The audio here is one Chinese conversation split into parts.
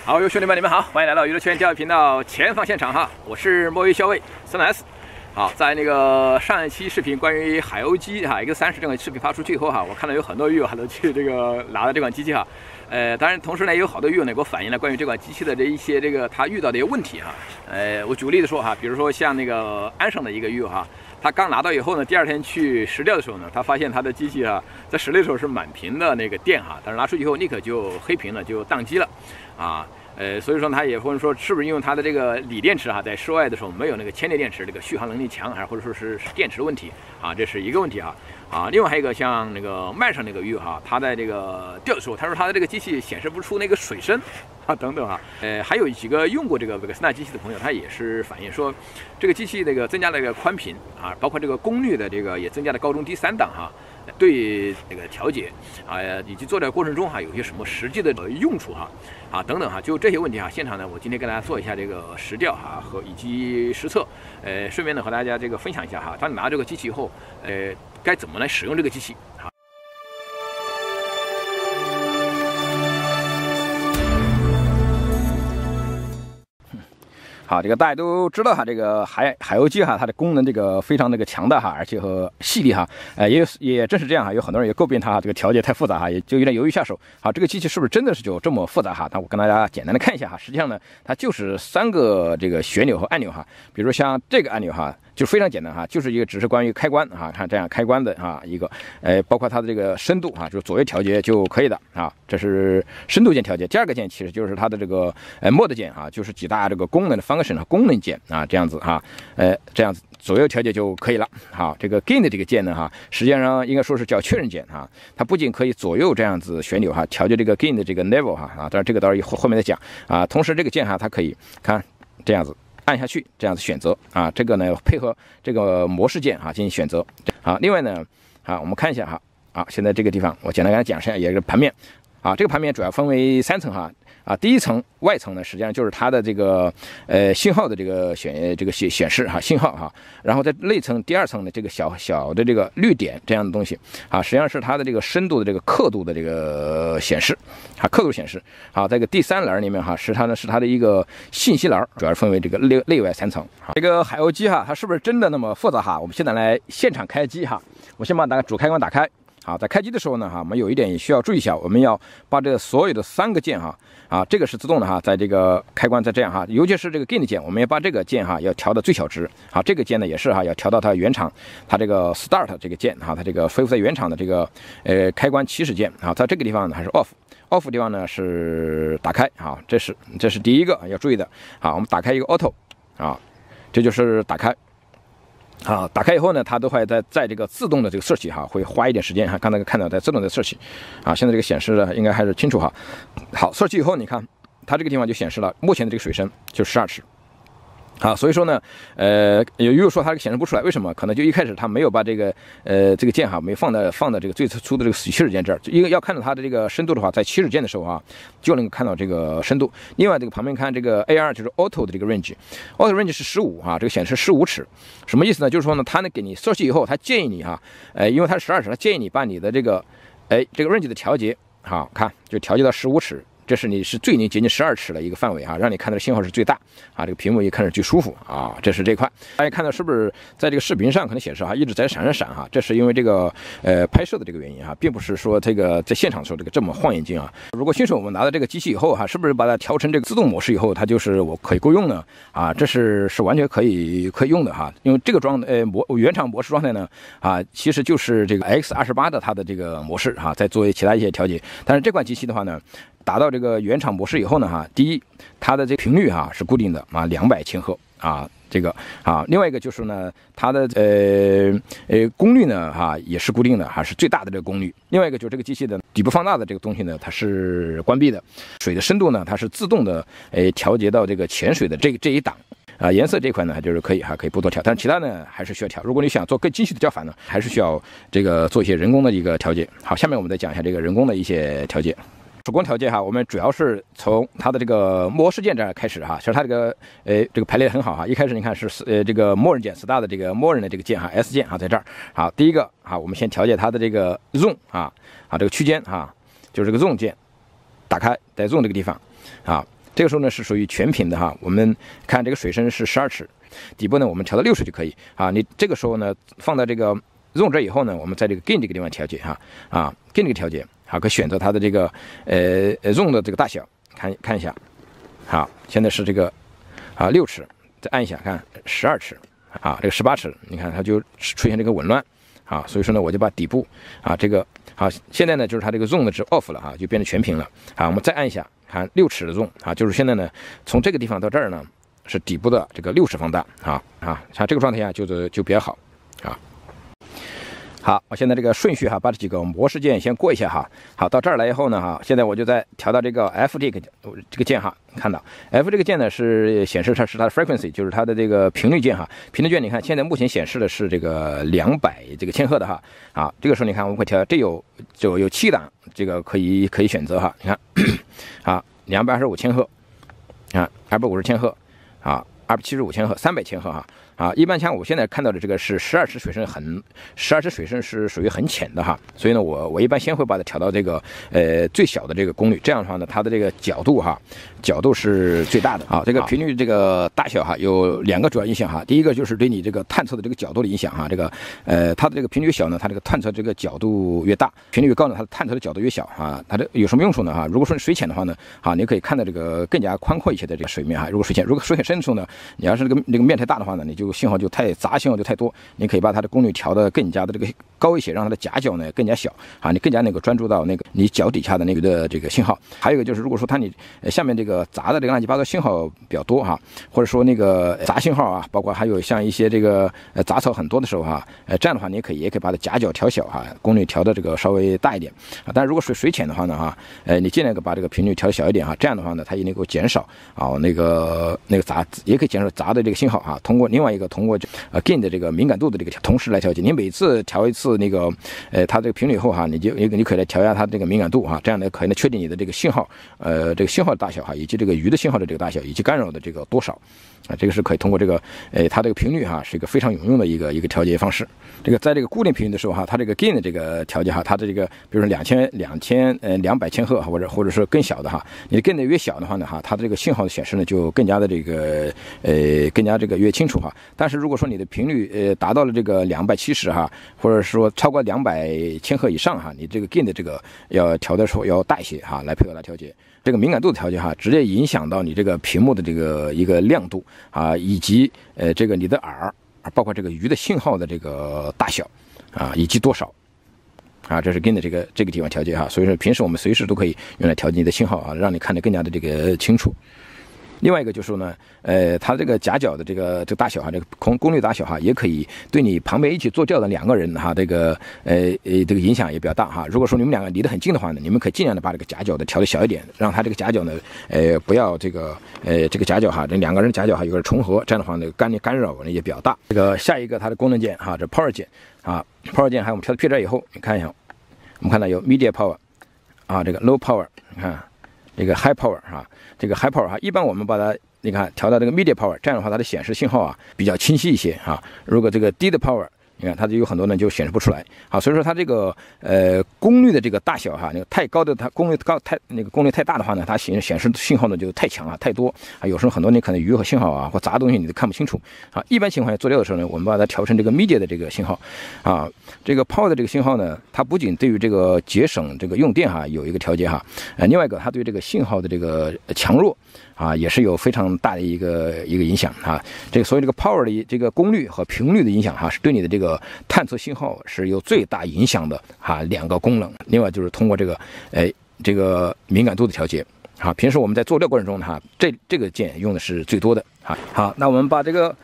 好，有兄弟们，你们好，欢迎来到娱乐圈教育频道前方现场哈，我是摸鱼校尉森 S。好，在那个上一期视频关于海鸥机哈 X30这款视频发出去以后哈，我看到有很多鱼友都去这个拿了这款机器哈，当然同时呢也有好多鱼友呢给我反映了关于这款机器的这一些这个他遇到的一些问题哈，我举个例子说哈，比如说像那个安省的一个鱼友哈。他刚拿到以后呢，第二天去实钓的时候呢，他发现他的机器啊，在实猎的时候是满屏的那个电哈，但是拿出去以后立刻就黑屏了，就宕机了，啊，所以说他也会说是不是因为他的这个锂电池哈，在室外的时候没有那个铅电电池这个续航能力强，还是或者说是电池问题啊，这是一个问题哈。啊，另外还有一个像那个麦上那个鱼哈，他在这个钓的时候，他说他的这个机器显示不出那个水深啊等等哈，还有几个用过这个维克斯纳机器的朋友，他也是反映说，这个机器这个增加了这个宽频啊，包括这个功率的这个也增加了高中低3档哈，对这个调节啊，以及做的过程中哈有些什么实际的用处哈啊等等哈，就这些问题哈，现场呢我今天跟大家做一下这个实钓哈和以及实测，顺便呢和大家这个分享一下哈，当你拿这个机器以后，该怎么来使用这个机器啊？好，这个大家都知道哈，这个海鸥机哈，它的功能这个非常那个强大哈，而且和细腻哈，也正是这样哈，有很多人也诟病它这个调节太复杂哈，也就有点犹豫下手。好，这个机器是不是真的是就这么复杂哈？那我跟大家简单的看一下哈，实际上呢，它就是3个这个旋钮和按钮哈，比如像这个按钮哈。就非常简单哈，就是一个只是关于开关啊，看这样开关的啊一个，包括它的这个深度啊，就是左右调节就可以的啊，这是深度键调节。第二个键其实就是它的这个mode 键啊，就是几大这个功能的function和功能键啊，这样子哈，这样子左右调节就可以了。好，这个 gain 的这个键呢哈，实际上应该说是叫确认键啊，它不仅可以左右这样子旋钮哈，调节这个 gain 的这个 level 哈啊，当然这个到时候后面再讲啊，同时这个键哈，它可以看这样子。按下去，这样子选择啊，这个呢配合这个模式键啊进行选择啊。另外呢，我们看一下哈，现在这个地方我简单给大家讲一下，也是盘面啊，这个盘面主要分为3层哈。第一层外层呢，实际上就是它的这个信号的这个显示哈信号哈，然后在内层第2层的这个小小的这个绿点这样的东西啊，实际上是它的这个深度的这个刻度的这个显示啊，刻度显示。好，在这个第3栏里面哈，是它的一个信息栏，主要分为这个内外3层。这个海鸥机哈，它是不是真的那么复杂哈？我们现在来现场开机哈，我先把主开关打开。好，在开机的时候呢，我们有一点需要注意一下，我们要把这所有的3个键这个是自动的哈，在这个开关在这样哈，尤其是这个 gain 的键，我们要把这个键要调到最小值。好，这个键呢也是要调到它原厂，它这个 start 这个键它这个恢复在原厂的这个开关起始键在这个地方呢还是 off 地方呢是打开这是第一个要注意的。好，我们打开一个 auto 这就是打开。好，打开以后呢，它都会在这个自动的这个search会花一点时间刚才看到在自动的search现在这个显示呢应该还是清楚哈。好，search以后你看它这个地方就显示了目前的这个水深就12尺。好，所以说呢，有鱼友说它显示不出来，为什么？可能就一开始它没有把这个键没放到这个最初的这个起始键这儿，因为要看到它的这个深度的话，在起始键的时候就能够看到这个深度。另外这个旁边看这个 AR 就是 auto 的这个 range，auto range 是15这个显示15尺，什么意思呢？就是说呢，它呢给你search以后，它建议你因为它是12尺，它建议你把你的这个这个 range 的调节看就调节到15尺。这是你是最接近12尺的一个范围让你看到的信号是最大这个屏幕也看着最舒服这是这块。大家看到是不是在这个视频上可能显示一直在闪，这是因为这个拍摄的这个原因并不是说这个在现场的时候这个这么晃眼睛如果新手我们拿到这个机器以后是不是把它调成这个自动模式以后，它就是我可以够用呢这是完全可以用的因为这个原厂模式状态呢其实就是这个 X28的它的这个模式再作为其他一些调节。但是这款机器的话呢，达到这个原厂模式以后呢第一，它的这个频率是固定的200千赫这个另外一个就是呢，它的功率呢也是固定的是最大的这个功率。另外一个就是这个机器的底部放大的这个东西呢，它是关闭的。水的深度呢，它是自动的调节到这个潜水的这一档。颜色这块呢，就是可以不多调，但是其他呢还是需要调。如果你想做更精细的叫法呢，还是需要这个做一些人工的一个调节。好，下面我们再讲一下这个人工的一些调节。手工调节我们主要是从它的这个模式键这儿开始其实它这个排列很好一开始你看是这个默认键 start 的这个默认的这个键S 键在这儿。好，第一个我们先调节它的这个 zone 这个区间就是这个 zone 键，打开在 zone 这个地方这个时候呢是属于全屏的哈。我们看这个水深是12尺，底部呢我们调到60就可以啊。你这个时候呢放到这个 Zoom 这以后呢，我们在这个 Gain 这个地方调节哈Gain 这个调节好，可以选择它的这个Zoom 的这个大小，看一下。好，现在是这个6尺，再按一下看12尺啊，这个18尺，你看它就出现这个紊乱啊，所以说呢我就把底部这个好，现在呢就是它这个 Zoom 的值 off 了就变成全屏了啊。我们再按一下看6尺的 Zoom 就是现在呢从这个地方到这儿呢是底部的这个60放大像这个状态下就比较好啊。好，我现在这个顺序把这几个模式键先过一下好，到这儿来以后呢现在我就再调到这个 F 这个键看到 F 这个键呢是显示它是它的 frequency， 就是它的这个频率键频率键你看现在目前显示的是这个200这个千赫的这个时候你看我们会调，这有7档，这个可以选择你看225千赫250千赫275千赫300千赫一般像我现在看到的这个是12尺水深是属于很浅的所以呢我一般先会把它调到这个最小的这个功率，这样的话呢它的这个角度是最大的这个频率这个大小有2个主要影响第一个就是对你这个探测的这个角度的影响这个它的这个频率越小呢，它这个探测这个角度越大；频率越高呢，它的探测的角度越小它的有什么用处呢如果说水浅的话呢你可以看到这个更加宽阔一些的这个水面如果水很深的时候呢，你要是那个面太大的话呢，你就信号就杂信号就太多，你可以把它的功率调得更加的这个高一些，让它的夹角呢更加小你更加能够专注到那个你脚底下的那个的这个信号。还有一个就是，如果说你下面这个杂的这个乱七八糟信号比较多或者说那个杂信号包括还有像一些这个杂草很多的时候这样的话你也可以把它夹角调小功率调的这个稍微大一点但如果水浅的话呢你尽量把这个频率调小一点这样的话呢它也能够减少那个杂，也可以减少杂的这个信号通过另外一个通过Gain 的这个敏感度的这个同时来调节。你每次调一次那个它这个频率后你可以来调一下它这个敏感度这样呢可以确定你的这个信号这个信号的大小以及这个鱼的信号的这个大小以及干扰的这个多少这个是可以通过这个它这个频率是一个非常有用的一个调节方式。这个在这个固定频率的时候它这个 Gain 的这个调节它的这个比如说200千赫或者是更小的你的 Gain 的越小的话呢它的这个信号的显示呢就更加的这个更加这个越清楚但是如果说你的频率达到了这个270或者说超过200千赫以上你这个 Gain 的这个要调的时候要大一些来配合来调节。这个敏感度的调节直接影响到你这个屏幕的这个一个亮度以及这个你的耳包括这个鱼的信号的这个大小以及多少这是 Gain 的这个地方调节所以说平时我们随时都可以用来调节你的信号让你看得更加的这个清楚。另外一个就是说呢，它这个夹角的这个大小这个功率大小也可以对你旁边一起坐轿的2个人这个这个影响也比较大如果说你们2个离得很近的话呢，你们可以尽量的把这个夹角的调得小一点，让它这个夹角呢不要这个夹角这2个人夹角有点重合，这样的话呢干扰呢也比较大。这个下一个它的功能键这 Power 键Power 键还有我们调到 P 这以后，你看一下，我们看到有 Media Power 这个 Low Power， 你看这个 High Power 这个 High Power 一般我们把它你看调到这个 Media Power， 这样的话它的显示信号比较清晰一些如果这个低的 Power， 你看它就有很多呢就显示不出来所以说它这个功率的这个大小那个太高的它功率高功率太大的话呢，它显示信号呢就太强太多有时候很多你可能鱼和信号或杂东西你都看不清楚一般情况下做料的时候呢，我们把它调成这个 Media 的这个信号这个 Power 的这个信号呢，它不仅对于这个节省这个用电有一个调节另外一个它对这个信号的这个强弱也是有非常大的一个影响这个所以这个 Power 的这个功率和频率的影响是对你的这个探测信号是有最大影响的2个功能。另外就是通过这个敏感度的调节平时我们在做料过程中这个键用的是最多的好，那我们把这个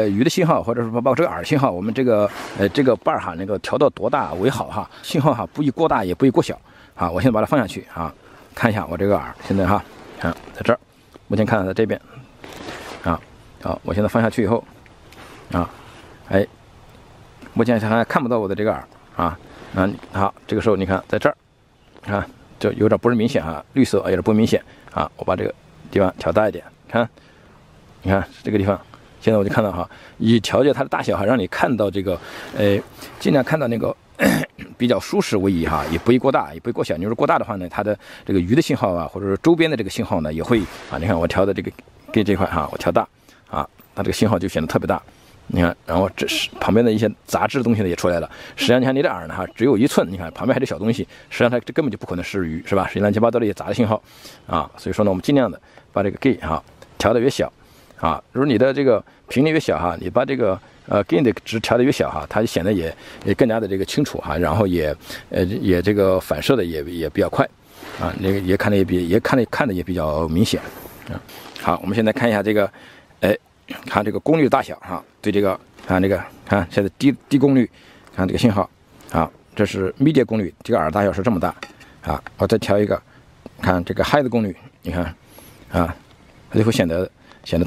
鱼的信号或者是包括这个耳信号，我们这个瓣能够调到多大为好信号不宜过大也不宜过小我现在把它放下去看一下我这个耳现在在这儿，目前看到在这边好，我现在放下去以后目前还看不到我的这个耳好，这个时候你看在这儿就有点不是明显绿色有点不明显我把这个地方调大一点，你看这个地方，现在我就看到以调节它的大小让你看到这个尽量看到那个比较舒适为宜哈，也不宜过大，也不宜过小。你说过大的话呢，它的这个鱼的信号啊，或者说周边的这个信号呢，也会啊，你看我调的这个给这块哈，我调大啊，它这个信号就显得特别大。你看，然后这是旁边的一些杂质的东西呢也出来了。实际上，你看你的饵呢哈，只有1寸，你看旁边还有小东西，实际上它这根本就不可能是鱼，是吧？是乱七八糟的一些杂的信号啊。所以说呢，我们尽量的把这个 gain 哈调的越小啊，如果你的这个频率越小哈，你把这个gain 的值调的越小哈，它就显得也更加的这个清楚哈，然后也这个反射的也比较快啊，那个也看的也比较明显啊。好，我们现在看一下这个看这个功率的大小哈，对这个看这个看现在低功率，看这个信号啊，这是 media 功率，这个饵大小是这么大啊。我再调一个，看这个 high 的功率，你看啊，它就会显得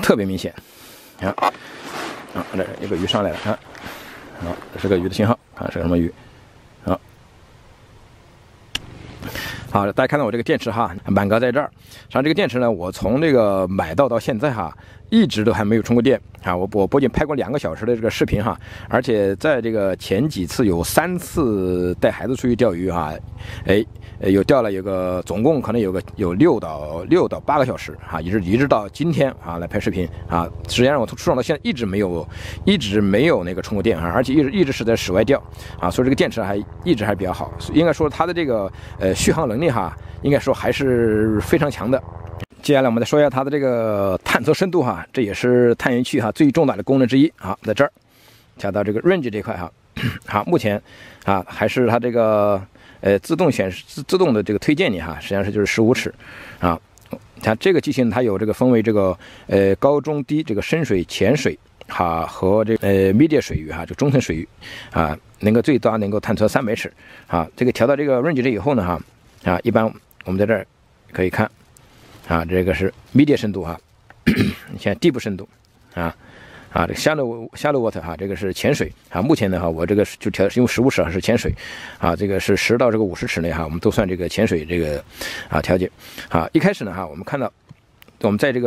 特别明显啊。这有个鱼上来了啊，好，这是个鱼的信号啊，是个什么鱼？好，大家看到我这个电池哈，满格在这儿。实际上这个电池呢，我从这个买到现在哈，一直都还没有充过电啊。我不仅拍过2个小时的这个视频哈，而且在这个前几次有3次带孩子出去钓鱼哈，有钓了总共可能有6到8个小时哈，一直到今天啊来拍视频啊。实际上我从出厂到现在一直没有那个充过电啊，而且一直是在室外钓啊，所以这个电池一直还比较好，应该说它的这个续航能力哈，应该说还是非常强的。接下来我们再说一下它的这个探测深度哈，这也是探源器哈最重大的功能之一啊，在这儿调到这个 range 这块哈，好，目前啊还是它这个自动的这个推荐你哈，实际上是就是15尺啊。它这个机型它有这个分为这个高中低这个深水、浅水哈和这个media 水域哈，就中层水域啊，最大能够探测300尺啊。这个调到这个 range 这以后呢哈啊，一般我们在这儿可以看啊，这个是 media 深度哈，你看地部深度啊。这个 shallow water 哈，这个是浅水啊。目前呢哈，我这个就调是用15尺是浅水啊，这个是10到这个50尺内哈，我们都算这个浅水这个调节啊。一开始呢哈，我们看到我们在这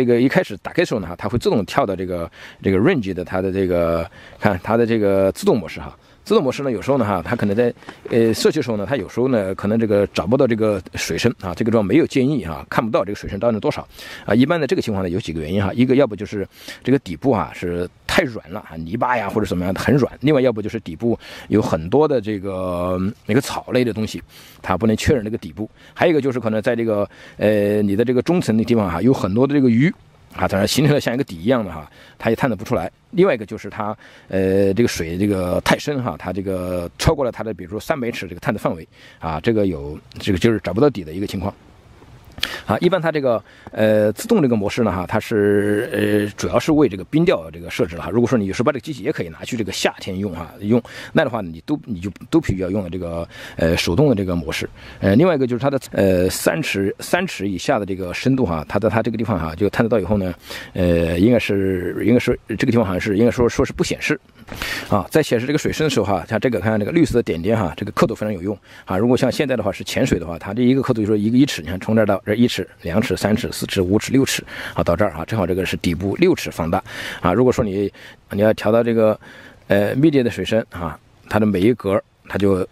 个一开始打开的时候呢哈，它会自动跳到这个 range 的它的这个看它的这个自动模式哈。自动模式呢，有时候呢哈，它可能在设计的时候呢，它有时候呢可能这个找不到这个水深啊，这个地方没有建议哈，看不到这个水深到底多少啊。一般的这个情况呢，有几个原因哈，一个要不就是这个底部啊是太软了啊，泥巴呀或者怎么样很软，另外要不就是底部有很多的这个那个草类的东西，它不能确认这个底部。还有一个就是可能在这个你的这个中层的地方哈，有很多的这个鱼。啊，当然形成了像一个底一样的哈，它也探得不出来。另外一个就是它，这个水这个太深哈，它这个超过了它的比如说300尺这个探的范围啊，这个就是找不到底的一个情况。啊，一般它这个自动这个模式呢哈，它是主要是为这个冰钓这个设置了哈。如果说你有时候把这个机器也可以拿去这个夏天用哈，那的话你就必须要用的这个手动的这个模式。另外一个就是它的3尺以下的这个深度哈，它这个地方哈就探得到以后呢，应该说这个地方好像是应该说是不显示啊。在显示这个水深的时候哈，像这个看这个绿色的点点哈，这个刻度非常有用啊。如果像现在的话是浅水的话，它这一个刻度就说1尺，你看从这儿到这1尺、2尺、3尺、4尺、5尺、6尺啊，到这儿啊，正好这个是底部6尺放大啊。如果说你要调到这个media 的水深啊，它的每一格它就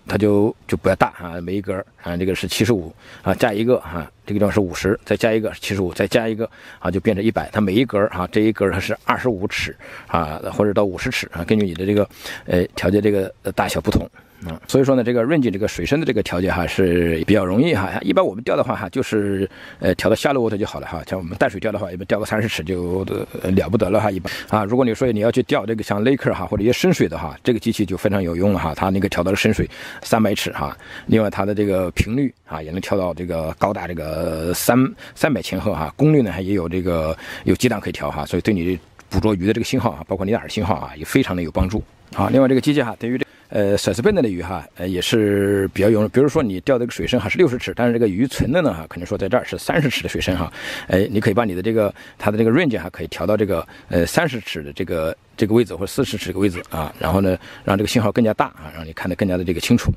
不要大啊，每一格啊这个是75啊，加一个啊，这个地方是50，再加一个是75，再加一个啊就变成100。它每一格啊，这一格它是25尺啊，或者到50尺啊，根据你的这个调节这个大小不同。所以说呢，这个 range 这个水深的这个调节哈是比较容易哈。一般我们钓的话哈，就是调到shallow water就好了哈。像我们淡水钓的话，一般钓个30尺就了不得了哈。一般啊，如果你说你要去钓这个像 lake 哈或者一些深水的哈，这个机器就非常有用了哈。它那个调到了深水300尺哈，另外它的这个频率啊也能调到这个高达这个300千赫哈，功率呢还也有这个有几档可以调哈，所以对你捕捉鱼的这个信号啊，包括你饵的信号啊，也非常的有帮助。好，另外这个机器哈，对于这甩丝笨的鱼哈，也是比较有用。比如说你钓这个水深还是60尺，但是这个鱼存的呢哈，可能说在这儿是30尺的水深哈，你可以把你的它的这个 range 哈，可以调到这个30尺的这个位置或者40尺这个位置啊，然后呢让这个信号更加大啊，让你看得更加的这个清楚。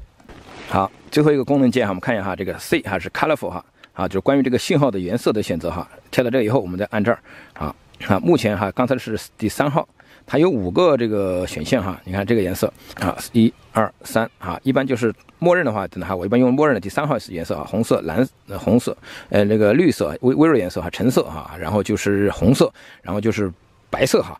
好，最后一个功能键哈，我们看一下哈，这个 C 哈是 colorful 哈啊，就是关于这个信号的颜色的选择哈。调到这个以后，我们再按这儿啊，目前哈刚才是第3号。它有5个这个选项哈。你看这个颜色啊，1、2、3啊，一般就是默认的话，我一般用默认的第3号颜色啊，红色、红色，那个绿色微弱颜色哈，橙色哈，然后就是红色，然后就是白色哈。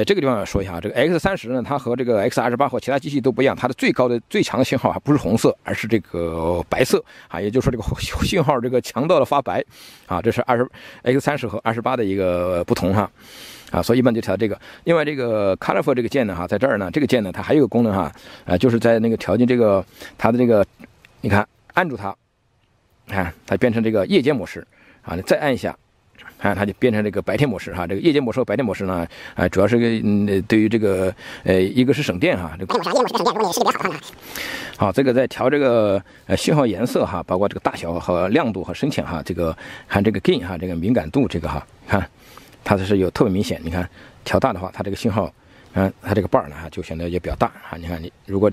这个地方要说一下，这个 X30呢，它和这个 X28和其他机器都不一样，它的最强的信号不是红色，而是这个白色啊，也就是说这个信号这个强到了发白啊，这是X30和28的一个不同哈。啊，所以一般就调这个。另外，这个 Colorful 这个键呢，哈，在这儿呢，这个键呢，它还有一个功能哈，就是在那个调节这个它的这个，你看按住它，看它变成这个夜间模式啊，你再按一下，看它就变成这个白天模式哈。这个夜间模式和白天模式呢，主要是对于这个一个是省电哈，这个夜间模式省电，如果你视力比较好的话呢，好，这个在调这个信号颜色哈，包括这个大小和亮度和深浅哈，这个看这个 gain 哈，这个敏感度这个哈，看。它是有特别明显，你看调大的话，它这个信号，它这个bar呢就显得也比较大啊。你看如果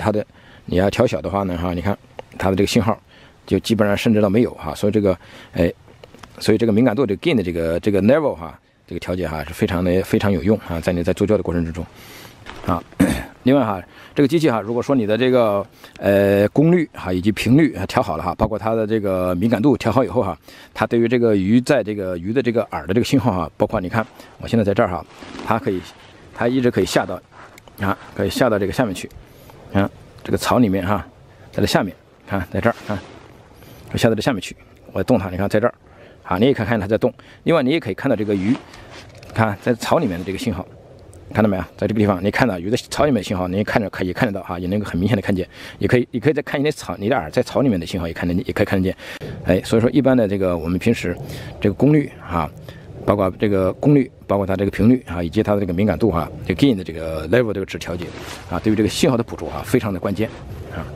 你要调小的话呢哈，你看它的这个信号就基本上甚至到没有哈。所以这个敏感度这个 gain 的这个 level 哈，这个调节哈是非常有用啊，在你在做胶的过程之中啊。另外哈，这个机器哈，如果说你的这个功率哈以及频率调好了哈，包括它的这个敏感度调好以后哈，它对于这个鱼的这个耳的这个信号哈，包括你看我现在在这儿哈，它一直可以下到啊，可以下到这个下面去，啊，这个槽里面哈，在这下面，看在这儿啊，下到这下面去，我动它，你看在这儿啊，你也看它在动。另外你也可以看到这个鱼，看在槽里面的这个信号。看到没有？在这个地方，你看到鱼的槽里面的信号，你可以看得到哈，也能够很明显的看见。你可以再看你的耳在槽里面的信号，也可以看得见。所以说一般的这个我们平时这个功率啊，包括这个功率，包括它这个频率啊，以及它的这个敏感度哈，这个 gain 的这个 level 这个值调节啊，对于这个信号的捕捉啊，非常的关键啊。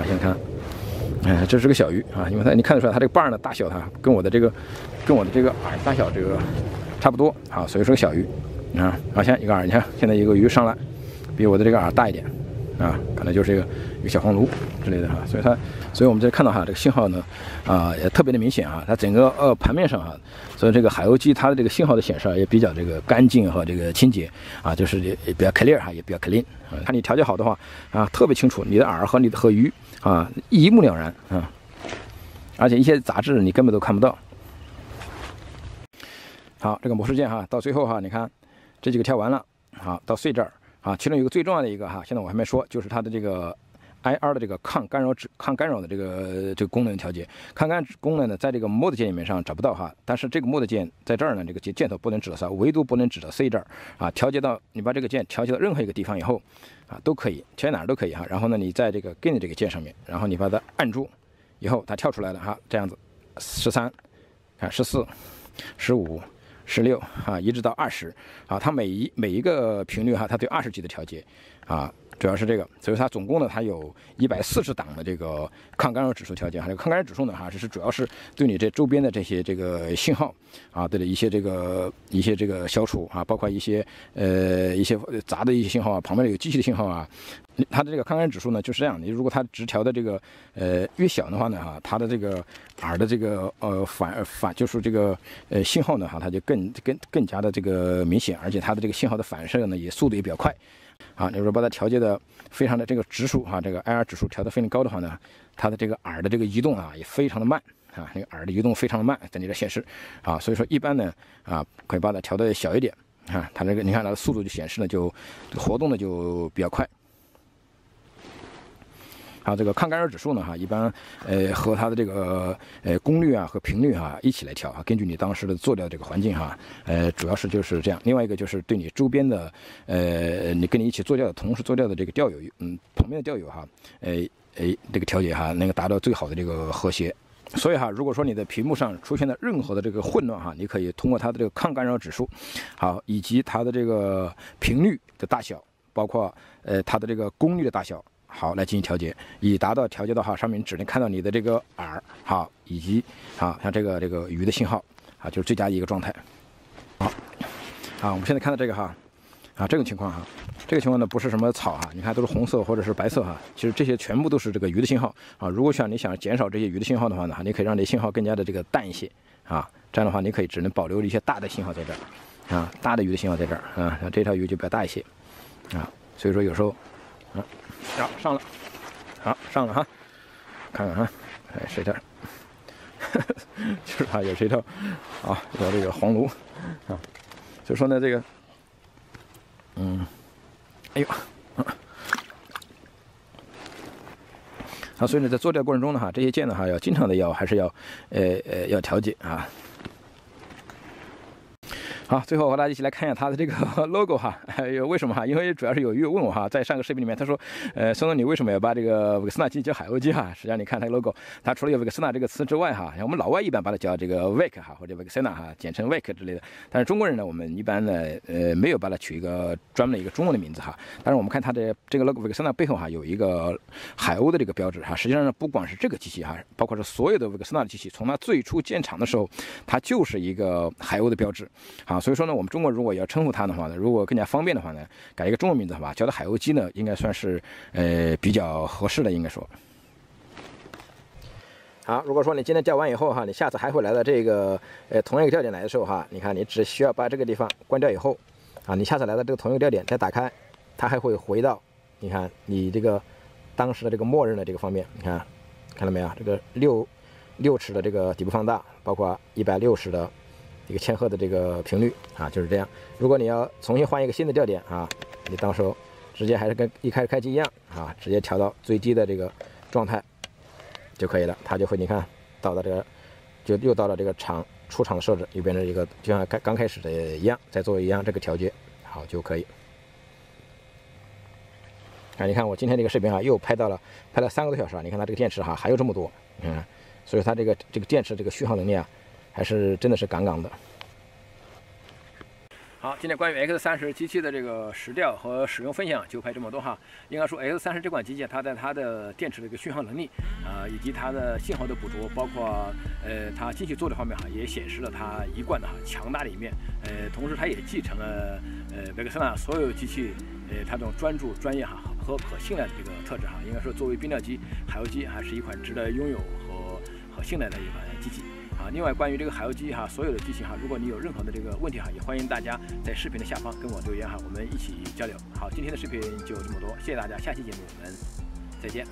现在看，这是个小鱼啊，因为你看得出来它这个bar的大小，它跟我的这个耳大小这个差不多啊，所以说个小鱼。好像一个耳，你看现在一个鱼上来，比我的这个耳大一点，啊，可能就是一个小黄鲈之类的哈，所以我们这看到哈，这个信号呢，也特别的明显啊，它整个盘面上哈，所以这个海鸥机它的这个信号的显示也比较这个干净和这个清洁啊，就是也比较 clear 哈，也比较 clean 啊，看你调节好的话啊，特别清楚，你的耳和鱼啊一目了然啊，而且一些杂质你根本都看不到。好，这个模式键哈，到最后哈，你看。这几个调完了，好，到C这儿啊，其中有一个最重要的一个哈，现在我还没说，就是它的这个 IR 的这个抗干扰的这个功能调节。抗干扰功能呢，在这个 Mode 键里面上找不到哈，但是这个 Mode 键在这儿呢，这个箭头不能指到上，唯独不能指到 C 这儿啊。调节到你把这个键调节到任何一个地方以后啊，都可以，调哪儿都可以哈。然后呢，你在这个 Gain 这个键上面，然后你把它按住以后，它跳出来了哈，这样子13，看14、15。16啊，一直到20啊，它每一个频率哈，它对20级的调节啊，主要是这个，所以它总共呢，它有140档的这个抗干扰指数调节。还有抗干扰指数呢，哈，主要是对你这周边的这些这个信号啊，对的一些这个消除啊，包括一些杂的一些信号啊，旁边有机器的信号啊。它的这个抗干扰指数呢就是这样，你如果它直调的这个越小的话呢哈，它的这个耳的这个就是这个信号呢哈，它就更加的这个明显，而且它的这个信号的反射呢速度也比较快啊。你如果把它调节的非常的这个指数哈，这个 IR 指数调得非常高的话呢，它的这个耳的这个移动啊也非常的慢啊，那个耳的移动非常的慢，在你这显示啊，所以说一般呢啊可以把它调得小一点啊，它这个你看它的速度就显示呢就活动的就比较快。还有这个抗干扰指数呢，哈，一般和它的这个功率啊和频率啊一起来调啊，根据你当时的做钓这个环境哈，主要是就是这样。另外一个就是对你周边的你跟你一起做钓的同时做钓的这个钓友，旁边的钓友哈，这个调节哈能够达到最好的这个和谐。所以哈，如果说你的屏幕上出现了任何的这个混乱哈，你可以通过它的这个抗干扰指数，好，以及它的这个频率的大小，包括它的这个功率的大小。好，来进行调节，以达到调节的话，上面只能看到你的这个耳，好，以及好像这个鱼的信号，啊，就是最佳的一个状态。好，我们现在看到这个哈，这种情况哈，这个情况呢不是什么草哈，你看都是红色或者是白色哈，其实这些全部都是这个鱼的信号啊。如果你想减少这些鱼的信号的话呢，你可以让这信号更加的这个淡一些啊，这样的话你可以只能保留一些大的信号在这儿啊，大的鱼的信号在这儿啊，像这条鱼就比较大一些。啊，所以说有时候上了，好上了哈，看看哈，哎是的，就是它有这条啊，有这个黄鲈啊，所以说呢这个哎呦。所以呢，在做钓过程中呢，这些箭呢，要经常的还是要调节啊。好，最后和大家一起来看一下它的这个 logo 哈，为什么因为主要是有鱼友问我在上个视频里面他说，孙总你为什么要把这个维克斯纳机叫海鸥机实际上你看它 logo， 它除了有维克斯纳这个词之外我们老外一般把它叫这个 Wake 或者维克斯纳简称 Wake 之类的，但是中国人呢，我们一般呢没有把它取一个专门的一个中文的名字但是我们看它的这个 logo 维克斯纳背后有一个海鸥的这个标志实际上呢，不光是这个机器包括是所有的维克斯纳的机器，从它最初建厂的时候，它就是一个海鸥的标志所以说呢，我们中国如果要称呼它的话呢，如果更加方便的话呢，改一个中文名字叫它海鸥机呢，应该算是比较合适的，应该说。好，如果说你今天钓完以后你下次还会来到这个同一个钓点来的时候你看你只需要把这个地方关掉以后你下次来到这个同一个钓点再打开，它还会回到你看你这个当时的这个默认的这个方面，你看到没有？这个6尺的这个底部放大，包括160的。一个千赫的这个频率就是这样。如果你要重新换一个新的钓点你到时候直接还是跟一开始开机一样直接调到最低的这个状态就可以了，它就会你看到了这个就又到了这个出厂的设置，又变成一个就像刚开始的一样，再做一样这个调节好就可以。你看我今天这个视频又拍了3个多小时你看它这个电池还有这么多，所以它这个电池这个续航能力还是真的是杠杠的。好，今天关于 X30 机器的这个实钓和使用分享就拍这么多应该说 X30 这款机器，它在它的电池的一个续航能力以及它的信号的捕捉，包括它机器做的方面也显示了它一贯的强大的一面。同时它也继承了维克斯纳所有机器它这种专注、专业和可信赖的这个特质应该说作为冰钓机，海鸥机还是一款值得拥有和信赖的一款机器。另外关于这个海鸥机所有的机型如果你有任何的这个问题也欢迎大家在视频的下方跟我留言我们一起交流。好，今天的视频就这么多，谢谢大家，下期节目我们再见。